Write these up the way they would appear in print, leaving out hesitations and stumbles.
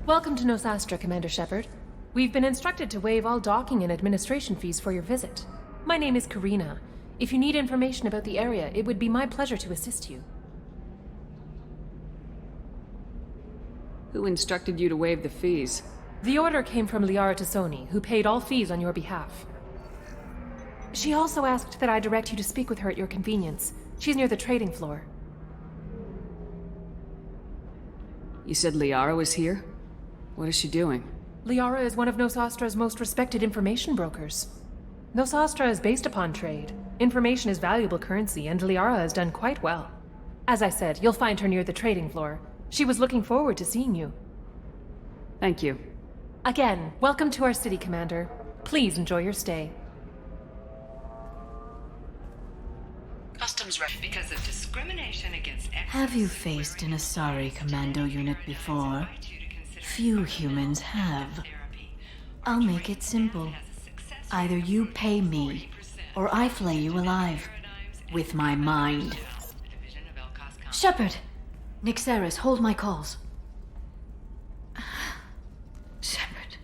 Welcome to Nosastra, Commander Shepard. We've been instructed to waive all docking and administration fees for your visit. My name is Karina. If you need information about the area, it would be my pleasure to assist you. Who instructed you to waive the fees? The order came from Liara T'Soni, who paid all fees on your behalf. She also asked that I direct you to speak with her at your convenience. She's near the trading floor. You said Liara was here? What is she doing? Liara is one of Nosastra's most respected information brokers. Nosastra is based upon trade. Information is valuable currency, and Liara has done quite well. As I said, you'll find her near the trading floor. She was looking forward to seeing you. Thank you. Again, welcome to our city, Commander. Please enjoy your stay. Customs ref because of discrimination against. Have you faced an Asari commando unit before? Few humans have. I'll make it simple. Either you pay me, or I flay you alive. With my mind. Shepard! Nixeris, hold my calls. Shepard.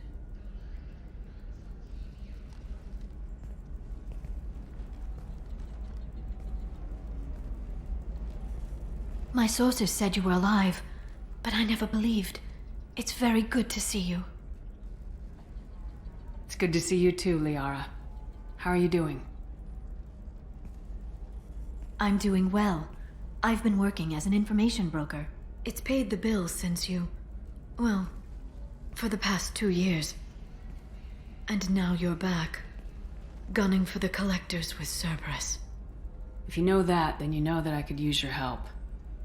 My sources said you were alive, but I never believed. It's very good to see you. It's good to see you too, Liara. How are you doing? I'm doing well. I've been working as an information broker. It's paid the bills since you... well, for the past 2 years. And now you're back, gunning for the collectors with Cerberus. If you know that, then you know that I could use your help.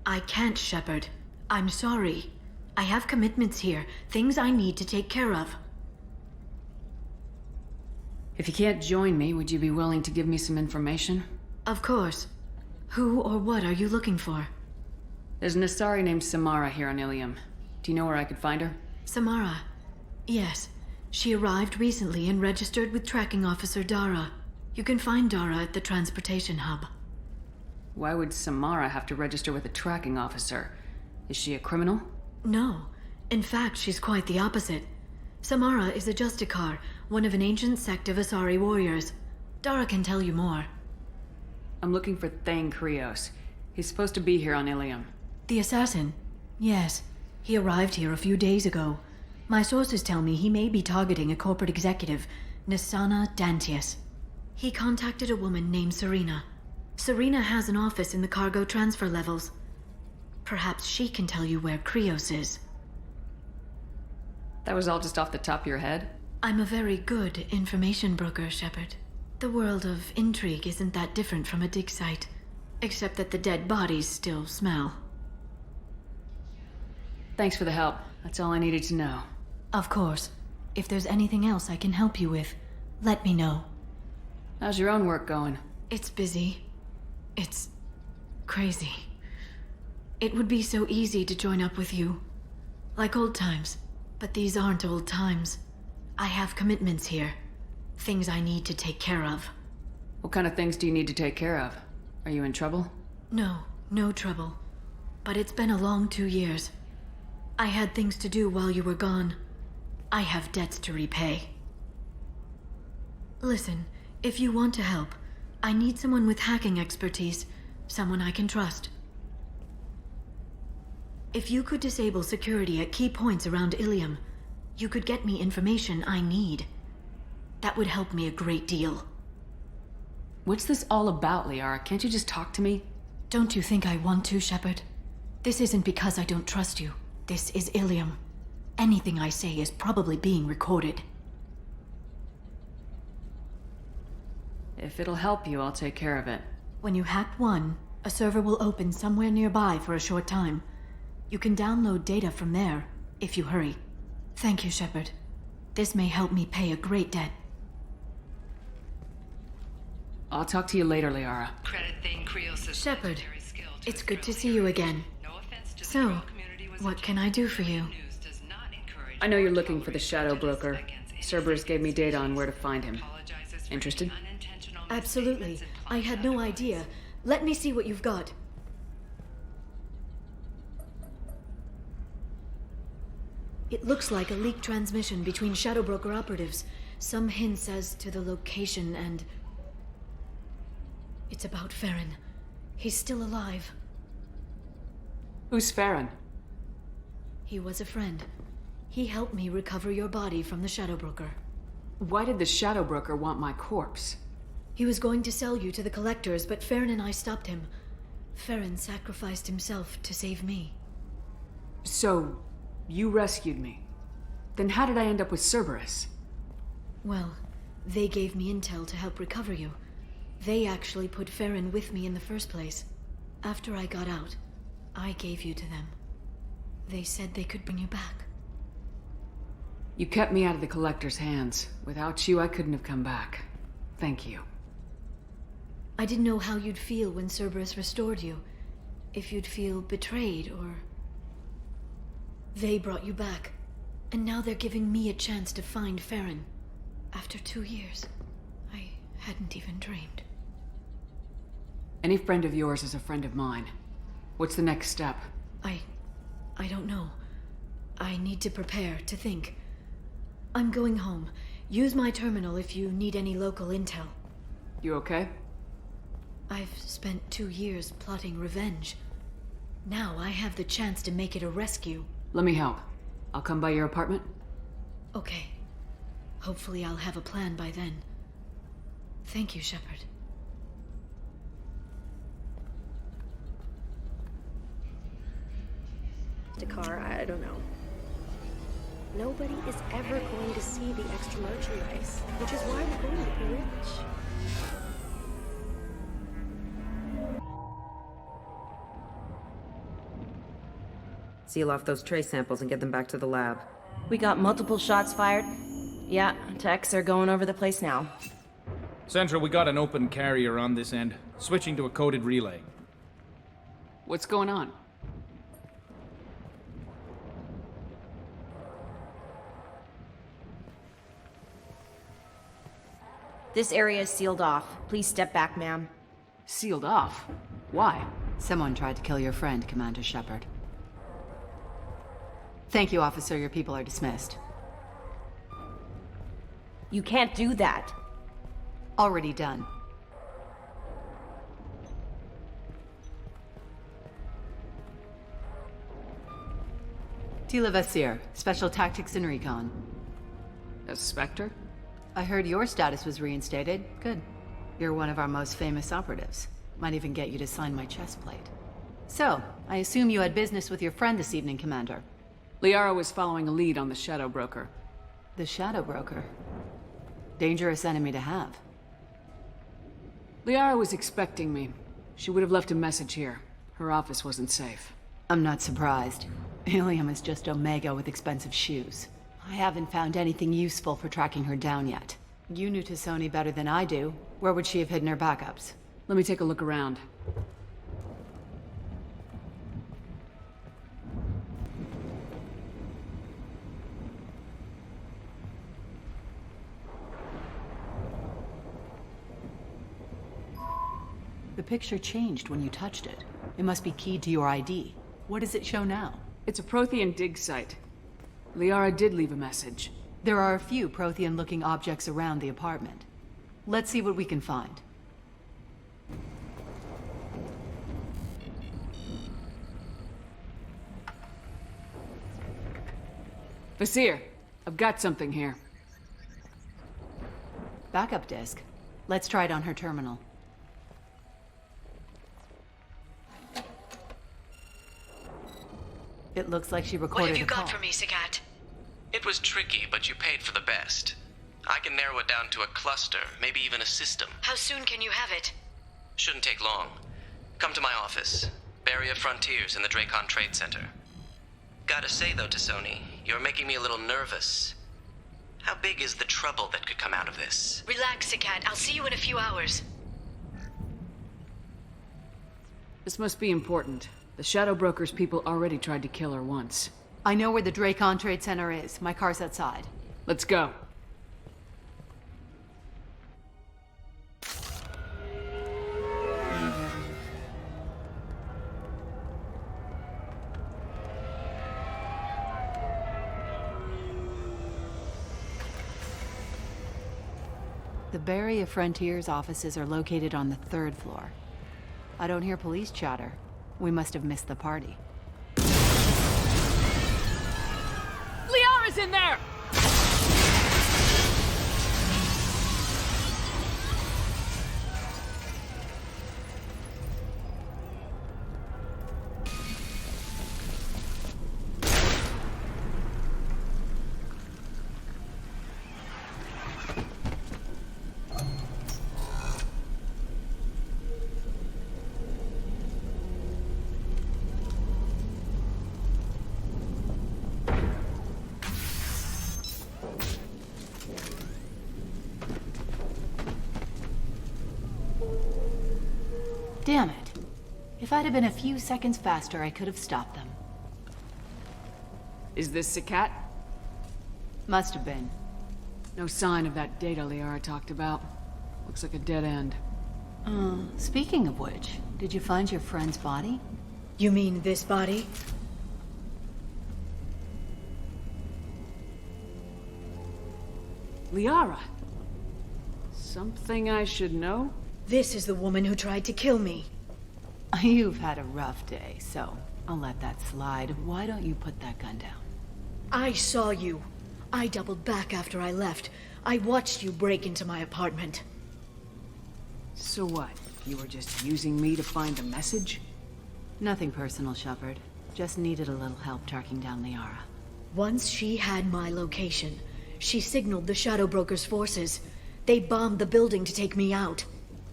I can't, Shepard. I'm sorry. I have commitments here, things I need to take care of. If you can't join me, would you be willing to give me some information? Of course. Who or what are you looking for? There's an Asari named Samara here on Ilium. Do you know where I could find her? Samara. Yes. She arrived recently and registered with Tracking Officer Dara. You can find Dara at the transportation hub. Why would Samara have to register with a tracking officer? Is she a criminal? No. In fact, she's quite the opposite. Samara is a Justicar, one of an ancient sect of Asari warriors. Dara can tell you more. I'm looking for Thane Krios. He's supposed to be here on Ilium. The assassin? Yes. He arrived here a few days ago. My sources tell me he may be targeting a corporate executive, Nisana Dantius. He contacted a woman named Serena. Serena has an office in the cargo transfer levels. Perhaps she can tell you where Krios is. That was all just off the top of your head? I'm a very good information broker, Shepard. The world of intrigue isn't that different from a dig site, except that the dead bodies still smell. Thanks for the help. That's all I needed to know. Of course. If there's anything else I can help you with, let me know. How's your own work going? It's busy. It's crazy. It would be so easy to join up with you. Like old times. But these aren't old times. I have commitments here. Things I need to take care of. What kind of things do you need to take care of? Are you in trouble? No, no trouble. But it's been a long 2 years. I had things to do while you were gone. I have debts to repay. Listen, if you want to help, I need someone with hacking expertise. Someone I can trust. If you could disable security at key points around Ilium, you could get me information I need. That would help me a great deal. What's this all about, Liara? Can't you just talk to me? Don't you think I want to, Shepard? This isn't because I don't trust you. This is Ilium. Anything I say is probably being recorded. If it'll help you, I'll take care of it. When you hack one, a server will open somewhere nearby for a short time. You can download data from there, if you hurry. Thank you, Shepard. This may help me pay a great debt. I'll talk to you later, Liara. Credit Thane Krios' Shepard, military skill to it's his good to fellow see you heroes. again. No offense to the So, Crow community was what a can I do for you? news does not encourage I know you're or looking for the tolerate Shadow prejudice Broker. against any Cerberus gave me data on where to species. find him. Apologizes for Interested? any unintentional Absolutely. misstatements I had no implied idea. otherwise. Let me see what you've got. It looks like a leaked transmission between Shadow Broker operatives. Some hints as to the location and... It's about Farron. He's still alive. Who's Farron? He was a friend. He helped me recover your body from the Shadow Broker. Why did the Shadow Broker want my corpse? He was going to sell you to the collectors, but Farron and I stopped him. Farron sacrificed himself to save me. So, you rescued me. Then how did I end up with Cerberus? Well, they gave me intel to help recover you. They actually put Farron with me in the first place. After I got out, I gave you to them. They said they could bring you back. You kept me out of the Collector's hands. Without you, I couldn't have come back. Thank you. I didn't know how you'd feel when Cerberus restored you. If you'd feel betrayed, or... They brought you back. And now they're giving me a chance to find Farron. After 2 years. I hadn't even dreamed. Any friend of yours is a friend of mine. What's the next step? I don't know. I need to prepare, to think. I'm going home. Use my terminal if you need any local intel. You okay? I've spent 2 years plotting revenge. Now I have the chance to make it a rescue. Let me help. I'll come by your apartment. Okay. Hopefully I'll have a plan by then. Thank you, Shepard. The car, I don't know. Nobody is ever going to see the extra merchandise, which is why we're going to be rich. Seal off those trace samples and get them back to the lab. We got multiple shots fired. Yeah, techs are going over the place now. Central, we got an open carrier on this end. Switching to a coded relay. What's going on? This area is sealed off. Please step back, ma'am. Sealed off? Why? Someone tried to kill your friend, Commander Shepard. Thank you, officer. Your people are dismissed. You can't do that. Already done. Tila Vasir, Special Tactics and Recon. A Spectre? I heard your status was reinstated. Good. You're one of our most famous operatives. Might even get you to sign my chest plate. So, I assume you had business with your friend this evening, Commander. Liara was following a lead on the Shadow Broker. The Shadow Broker. Dangerous enemy to have. Liara was expecting me. She would have left a message here. Her office wasn't safe. I'm not surprised. Helium is just Omega with expensive shoes. I haven't found anything useful for tracking her down yet. You knew T'Soni better than I do. Where would she have hidden her backups? Let me take a look around. The picture changed when you touched it. It must be keyed to your ID. What does it show now? It's a Prothean dig site. Liara did leave a message. There are a few Prothean-looking objects around the apartment. Let's see what we can find. Vasir, I've got something here. Backup disk. Let's try it on her terminal. It looks like she recorded What have you a call. got for me, Sagat? It was tricky, but you paid for the best. I can narrow it down to a cluster, maybe even a system. How soon can you have it? Shouldn't take long. Come to my office. Barrier Frontiers in the Dracon Trade Center. Gotta say though, T'Soni, you're making me a little nervous. How big is the trouble that could come out of this? Relax, Sagat. I'll see you in a few hours. This must be important. The Shadow Broker's people already tried to kill her once. I know where the Dracon Trade Center is. My car's outside. Let's go. The Barrier Frontiers offices are located on the 3rd floor. I don't hear police chatter. We must have missed the party. Liara's in there! Damn it. If I'd have been a few seconds faster, I could have stopped them. Is this Sakat? Must have been. No sign of that data Liara talked about. Looks like a dead end. Speaking of which, did you find your friend's body? You mean this body? Liara? Something I should know? This is the woman who tried to kill me. You've had a rough day, so I'll let that slide. Why don't you put that gun down? I saw you. I doubled back after I left. I watched you break into my apartment. So what? You were just using me to find a message? Nothing personal, Shepard. Just needed a little help tracking down Liara. Once she had my location, she signaled the Shadow Broker's forces. They bombed the building to take me out.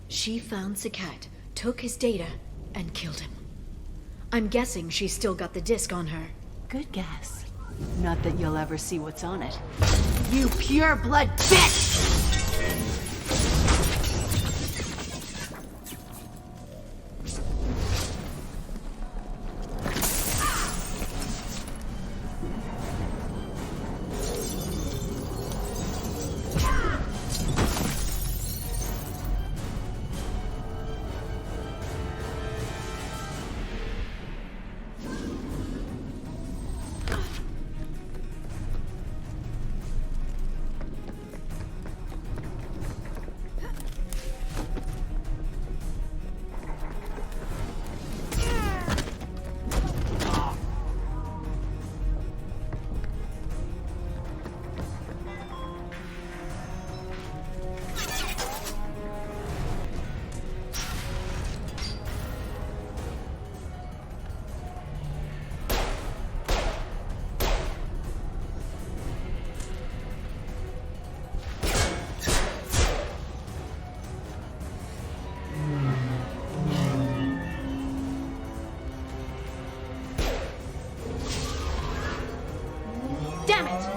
She found Sakat, took his data, and killed him. I'm guessing she's still got the disc on her. Good guess. Not that you'll ever see what's on it. You pure-blood bitch! Damn it!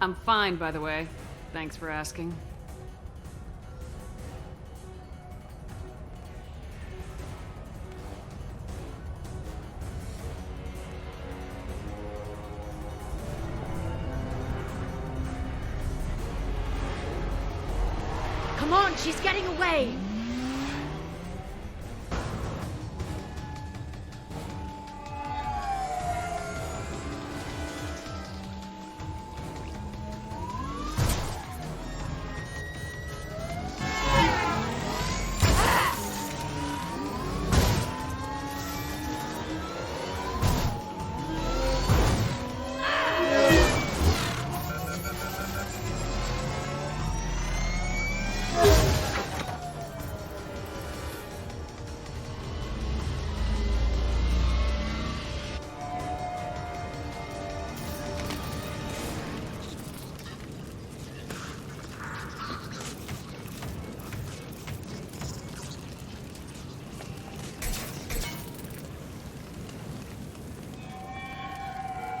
I'm fine, by the way. Thanks for asking. Come on, she's getting away!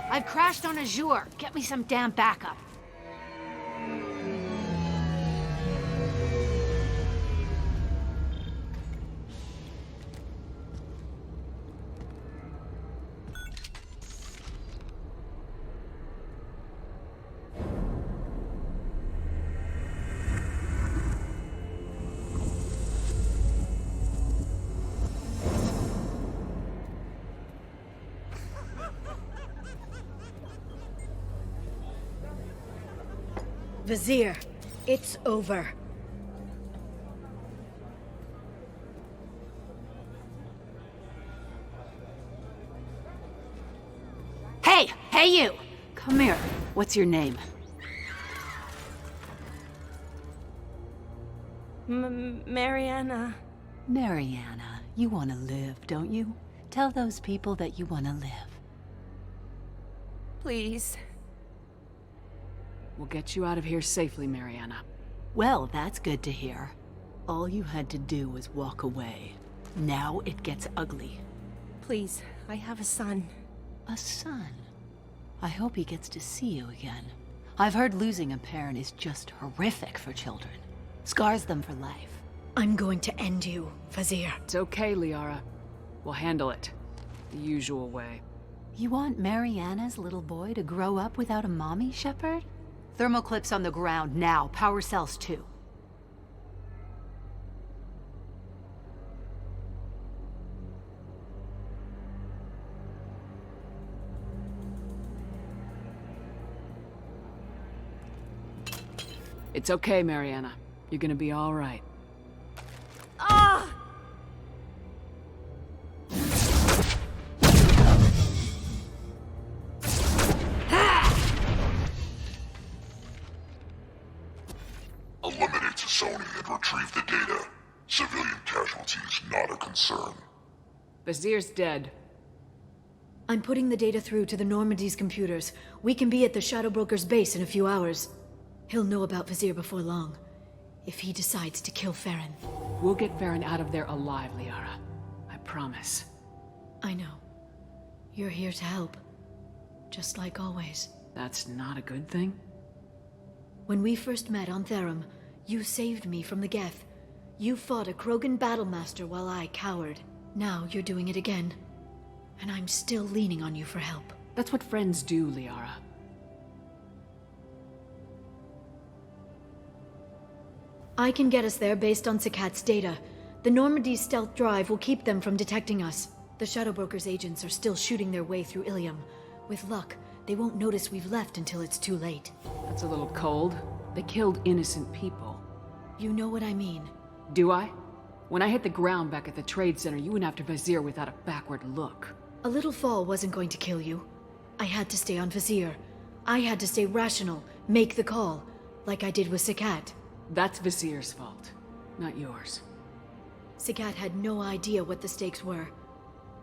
I've crashed on Azure. Get me some damn backup. Vizier, it's over. Hey! Hey, you! Come here. What's your name? Mariana. Mariana, you want to live, don't you? Tell those people that you want to live. Please. We'll get you out of here safely, Mariana. Well, that's good to hear. All you had to do was walk away. Now it gets ugly. Please, I have a son. A son? I hope he gets to see you again. I've heard losing a parent is just horrific for children. Scars them for life. I'm going to end you, Vizier. It's okay, Liara. We'll handle it. The usual way. You want Mariana's little boy to grow up without a mommy, Shepard? Thermal clips on the ground now. Power cells too. It's okay, Mariana. You're gonna be all right. Ah! Eliminate T'Soni and retrieve the data. Civilian casualties not a concern. Vizier's dead. I'm putting the data through to the Normandy's computers. We can be at the Shadow Broker's base in a few hours. He'll know about Vizier before long. If he decides to kill Farron. We'll get Farron out of there alive, Liara. I promise. I know. You're here to help. Just like always. That's not a good thing? When we first met on Therum, you saved me from the Geth. You fought a Krogan battlemaster while I cowered. Now you're doing it again. And I'm still leaning on you for help. That's what friends do, Liara. I can get us there based on Sakat's data. The Normandy's stealth drive will keep them from detecting us. The Shadow Broker's agents are still shooting their way through Ilium. With luck, they won't notice we've left until it's too late. That's a little cold. They killed innocent people. You know what I mean. Do I? When I hit the ground back at the trade center, you went after Vizier without a backward look. A little fall wasn't going to kill you. I had to stay on Vizier. I had to stay rational, make the call, like I did with Sakat. That's Vizier's fault, not yours. Sakat had no idea what the stakes were.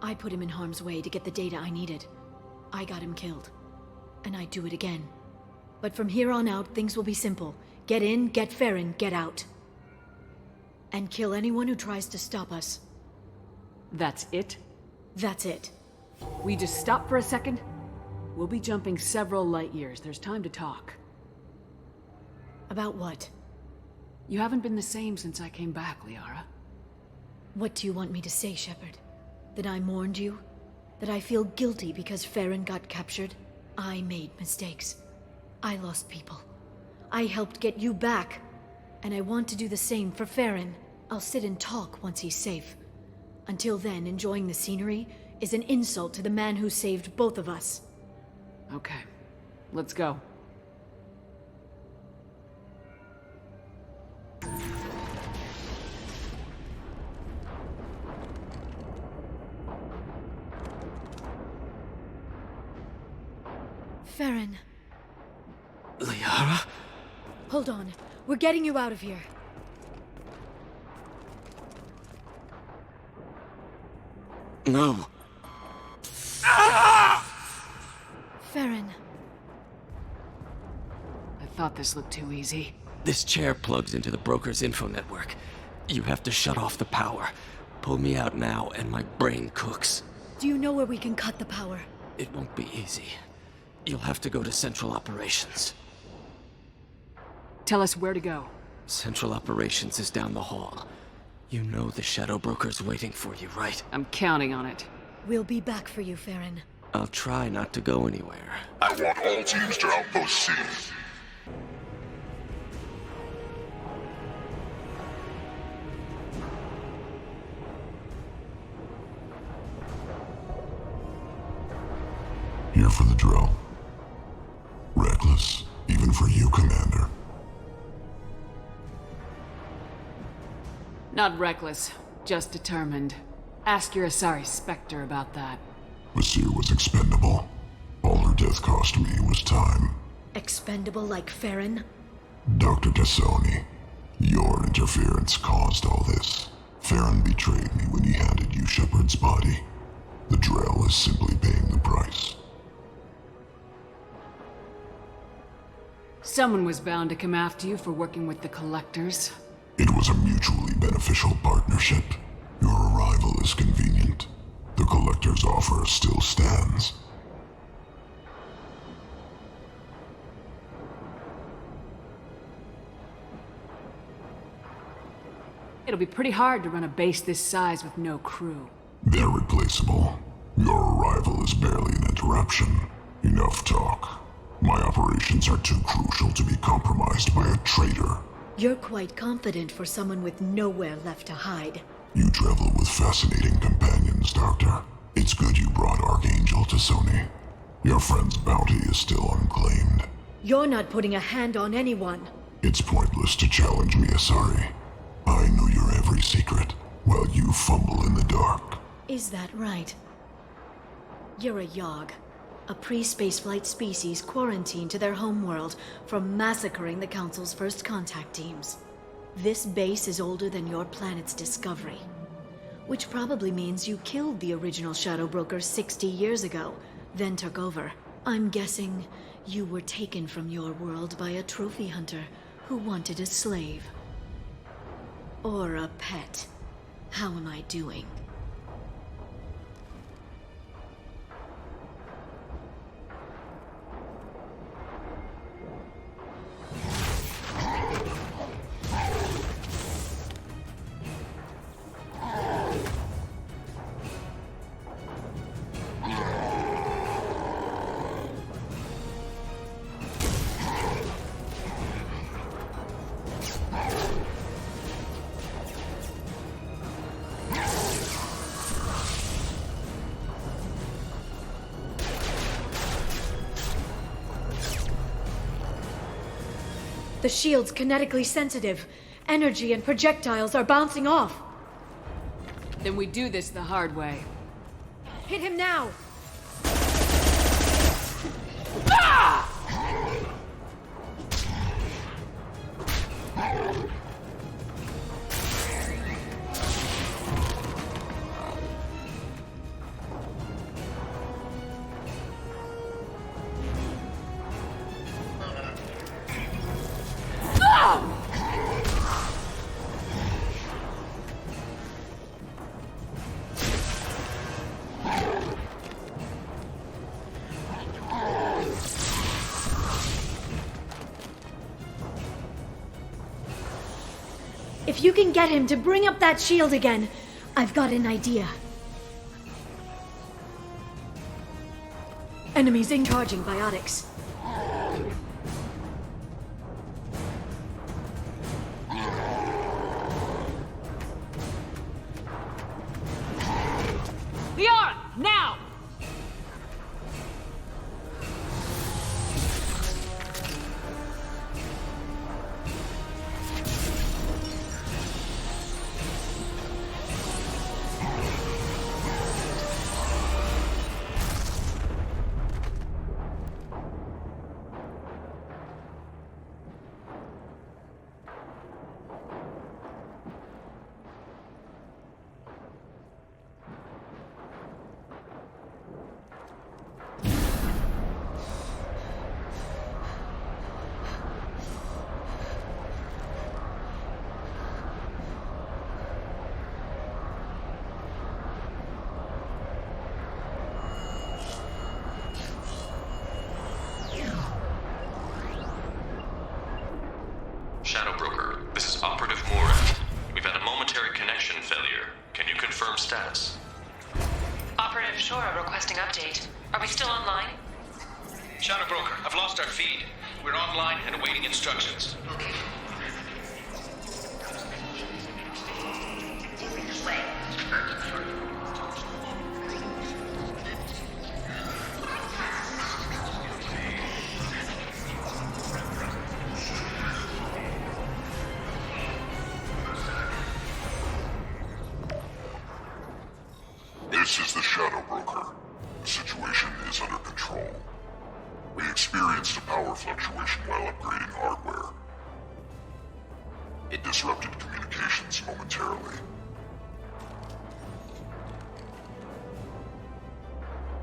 I put him in harm's way to get the data I needed. I got him killed. And I'd do it again. But from here on out, things will be simple. Get in, get Farron, get out. And kill anyone who tries to stop us. That's it? That's it. We just stop for a second? We'll be jumping several light years. There's time to talk. About what? You haven't been the same since I came back, Liara. What do you want me to say, Shepard? That I mourned you? That I feel guilty because Farron got captured? I made mistakes. I lost people. I helped get you back. And I want to do the same for Farron. I'll sit and talk once he's safe. Until then, enjoying the scenery is an insult to the man who saved both of us. Okay. Let's go. Farron. Liara? Hold on. We're getting you out of here. No. Farron. I thought this looked too easy. This chair plugs into the broker's info network. You have to shut off the power. Pull me out now, and my brain cooks. Do you know where we can cut the power? It won't be easy. You'll have to go to Central Operations. Tell us where to go. Central Operations is down the hall. You know the Shadow Broker's waiting for you, right? I'm counting on it. We'll be back for you, Farron. I'll try not to go anywhere. I want all teams to Outpost C. Here for the drill. Reckless, even for you, Commander. Not reckless, just determined. Ask your Asari Spectre about that. Monsieur was expendable. All her death cost me was time. Expendable like Farron? Dr. T'Soni, your interference caused all this. Farron betrayed me when he handed you Shepard's body. The Drell is simply paying the price. Someone was bound to come after you for working with the Collectors. It was a mutually beneficial partnership. Your arrival is convenient. The Collector's offer still stands. It'll be pretty hard to run a base this size with no crew. They're replaceable. Your arrival is barely an interruption. Enough talk. My operations are too crucial to be compromised by a traitor. You're quite confident for someone with nowhere left to hide. You travel with fascinating companions, Doctor. It's good you brought Archangel T'Soni. Your friend's bounty is still unclaimed. You're not putting a hand on anyone. It's pointless to challenge me, Asari. I know your every secret, while you fumble in the dark. Is that right? You're a Yogg, a pre-spaceflight species quarantined to their homeworld from massacring the Council's first contact teams. This base is older than your planet's discovery, which probably means you killed the original Shadow Broker 60 years ago, then took over. I'm guessing you were taken from your world by a trophy hunter who wanted a slave. Or a pet. How am I doing? The shield's kinetically sensitive. Energy and projectiles are bouncing off. Then we do this the hard way. Hit him now! If you can get him to bring up that shield again, I've got an idea. Enemies charging biotics. Liara, now! Shadow Broker, this is Operative Moran. We've had a momentary connection failure. Can you confirm status? Operative Shora requesting update. Are we still online? Shadow Broker, I've lost our feed. We're online and awaiting instructions. Okay. This is the Shadow Broker. The situation is under control. We experienced a power fluctuation while upgrading hardware. It disrupted communications momentarily.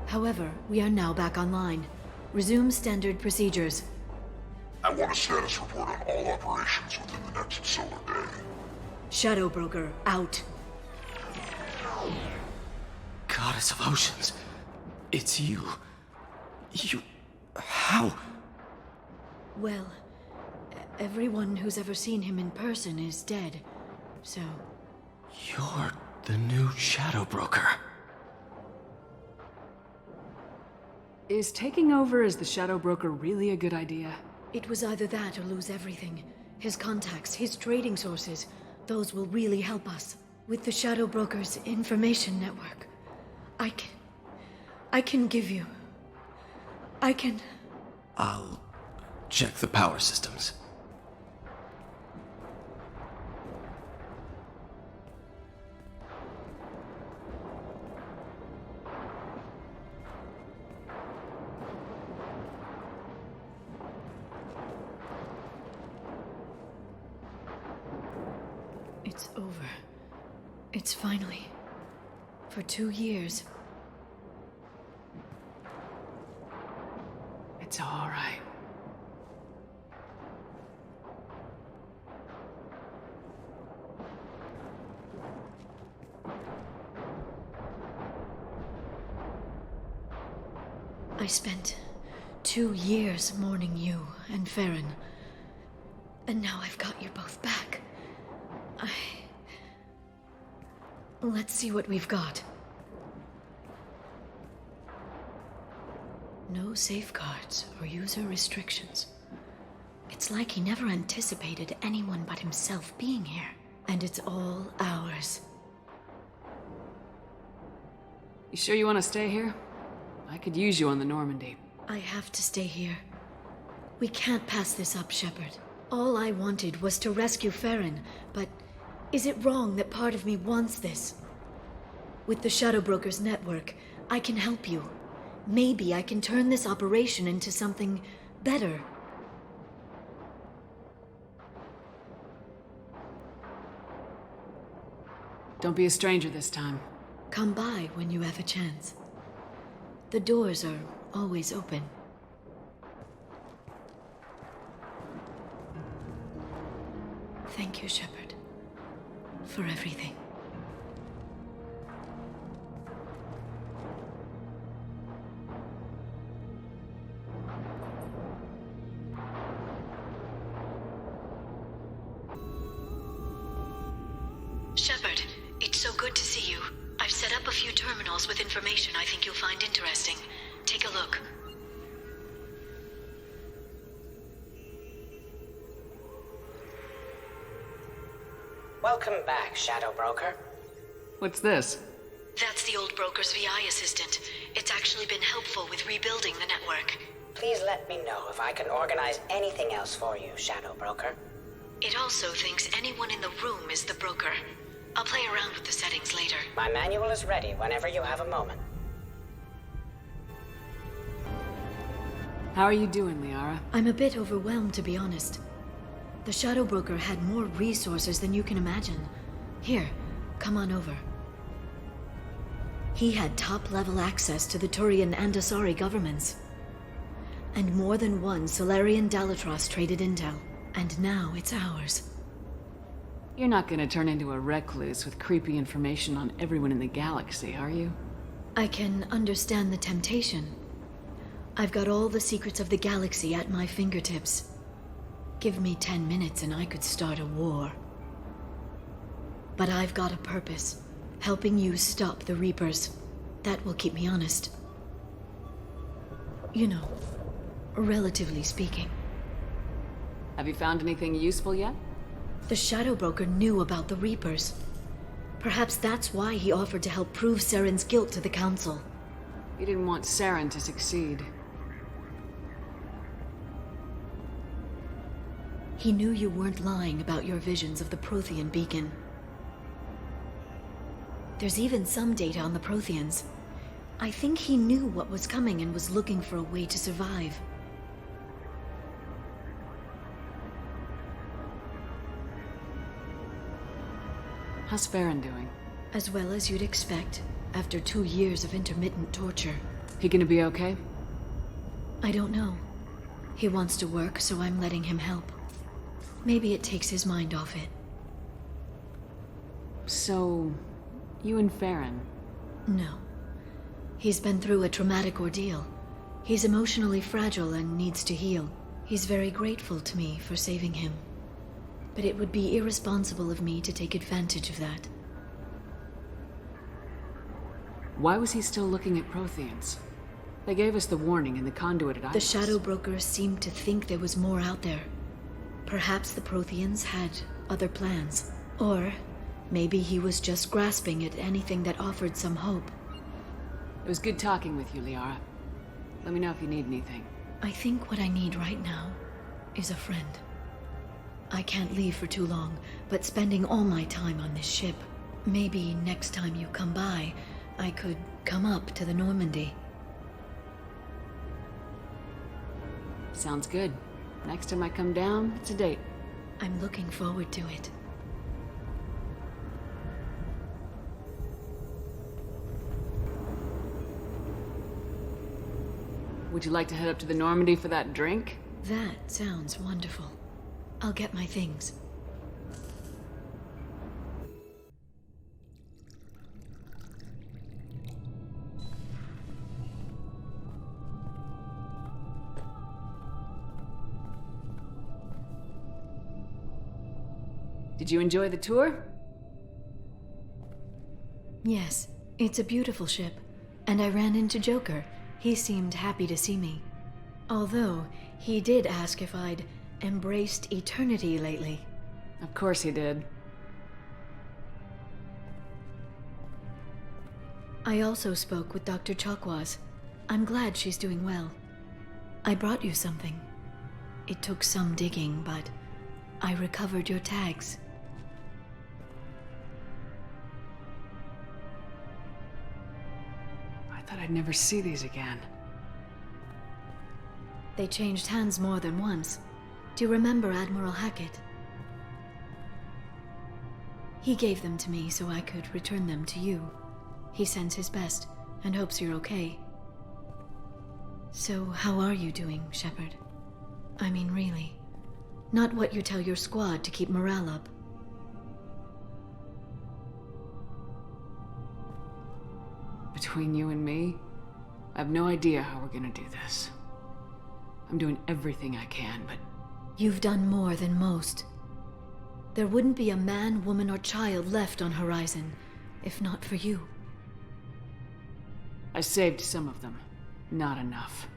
However, we are now back online. Resume standard procedures. I want a status report on all operations within the next solar day. Shadow Broker, out. Goddess of Oceans. It's you. How? Well, everyone who's ever seen him in person is dead, so... You're the new Shadow Broker. Is taking over as the Shadow Broker really a good idea? It was either that or lose everything. His contacts, his trading sources, those will really help us. With the Shadow Broker's information network, I can give you... I'll check the power systems. It's over. It's finally... For 2 years. It's all right. I spent 2 years mourning you and Farron. And now I've got you both back. Let's see what we've got. No safeguards or user restrictions. It's like he never anticipated anyone but himself being here. And it's all ours. You sure you want to stay here? I could use you on the Normandy. I have to stay here. We can't pass this up, Shepard. All I wanted was to rescue Farron, but is it wrong that part of me wants this? With the Shadow Broker's network, I can help you. Maybe I can turn this operation into something better. Don't be a stranger this time. Come by when you have a chance. The doors are always open. Thank you, Shepard, for everything. Shepard, it's so good to see you. I've set up a few terminals with information I think you'll find interesting. Take a look. Welcome back, Shadow Broker. What's this? That's the old broker's VI assistant. It's actually been helpful with rebuilding the network. Please let me know if I can organize anything else for you, Shadow Broker. It also thinks anyone in the room is the broker. I'll play around with the settings later. My manual is ready whenever you have a moment. How are you doing, Liara? I'm a bit overwhelmed, to be honest. The Shadow Broker had more resources than you can imagine. Here, come on over. He had top-level access to the Turian and Asari governments. And more than one Solarian Dalatros traded intel. And now it's ours. You're not gonna turn into a recluse with creepy information on everyone in the galaxy, are you? I can understand the temptation. I've got all the secrets of the galaxy at my fingertips. Give me 10 minutes and I could start a war. But I've got a purpose. Helping you stop the Reapers. That will keep me honest. You know, relatively speaking. Have you found anything useful yet? The Shadow Broker knew about the Reapers. Perhaps that's why he offered to help prove Saren's guilt to the Council. He didn't want Saren to succeed. He knew you weren't lying about your visions of the Prothean beacon. There's even some data on the Protheans. I think he knew what was coming and was looking for a way to survive. How's Farron doing? As well as you'd expect, after 2 years of intermittent torture. He gonna be okay? I don't know. He wants to work, so I'm letting him help. Maybe it takes his mind off it. So, you and Farron? No. He's been through a traumatic ordeal. He's emotionally fragile and needs to heal. He's very grateful to me for saving him. But it would be irresponsible of me to take advantage of that. Why was he still looking at Protheans? They gave us the warning in the conduit at Ivey. The Shadow Brokers seemed to think there was more out there. Perhaps the Protheans had other plans. Or maybe he was just grasping at anything that offered some hope. It was good talking with you, Liara. Let me know if you need anything. I think what I need right now is a friend. I can't leave for too long, but spending all my time on this ship. Maybe next time you come by, I could come up to the Normandy. Sounds good. Next time I come down, it's a date. I'm looking forward to it. Would you like to head up to the Normandy for that drink? That sounds wonderful. I'll get my things. Did you enjoy the tour? Yes, it's a beautiful ship. And I ran into Joker. He seemed happy to see me. Although, he did ask if I'd embraced eternity lately. Of course he did. I also spoke with Dr. Chakwas. I'm glad she's doing well. I brought you something. It took some digging, but I recovered your tags. I thought I'd never see these again. They changed hands more than once. Do you remember Admiral Hackett? He gave them to me so I could return them to you. He sends his best and hopes you're okay. So, how are you doing, Shepard? I mean, really. Not what you tell your squad to keep morale up. Between you and me, I have no idea how we're gonna do this. I'm doing everything I can, but... You've done more than most. There wouldn't be a man, woman, or child left on Horizon, if not for you. I saved some of them. Not enough.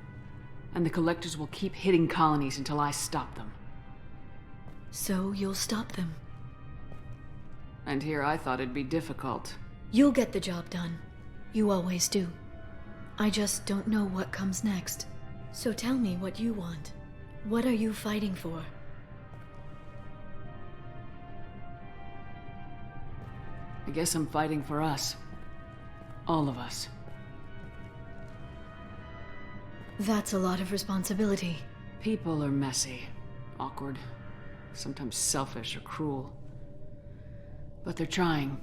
And the Collectors will keep hitting colonies until I stop them. So you'll stop them. And here I thought it'd be difficult. You'll get the job done. You always do. I just don't know what comes next. So tell me what you want. What are you fighting for? I guess I'm fighting for us. All of us. That's a lot of responsibility. People are messy, awkward, sometimes selfish or cruel. But they're trying,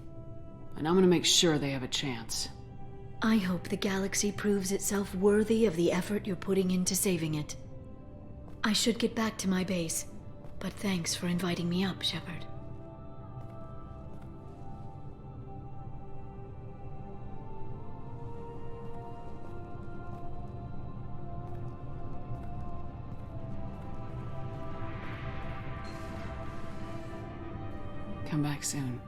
and I'm gonna make sure they have a chance. I hope the galaxy proves itself worthy of the effort you're putting into saving it. I should get back to my base, but thanks for inviting me up, Shepard. Come back soon.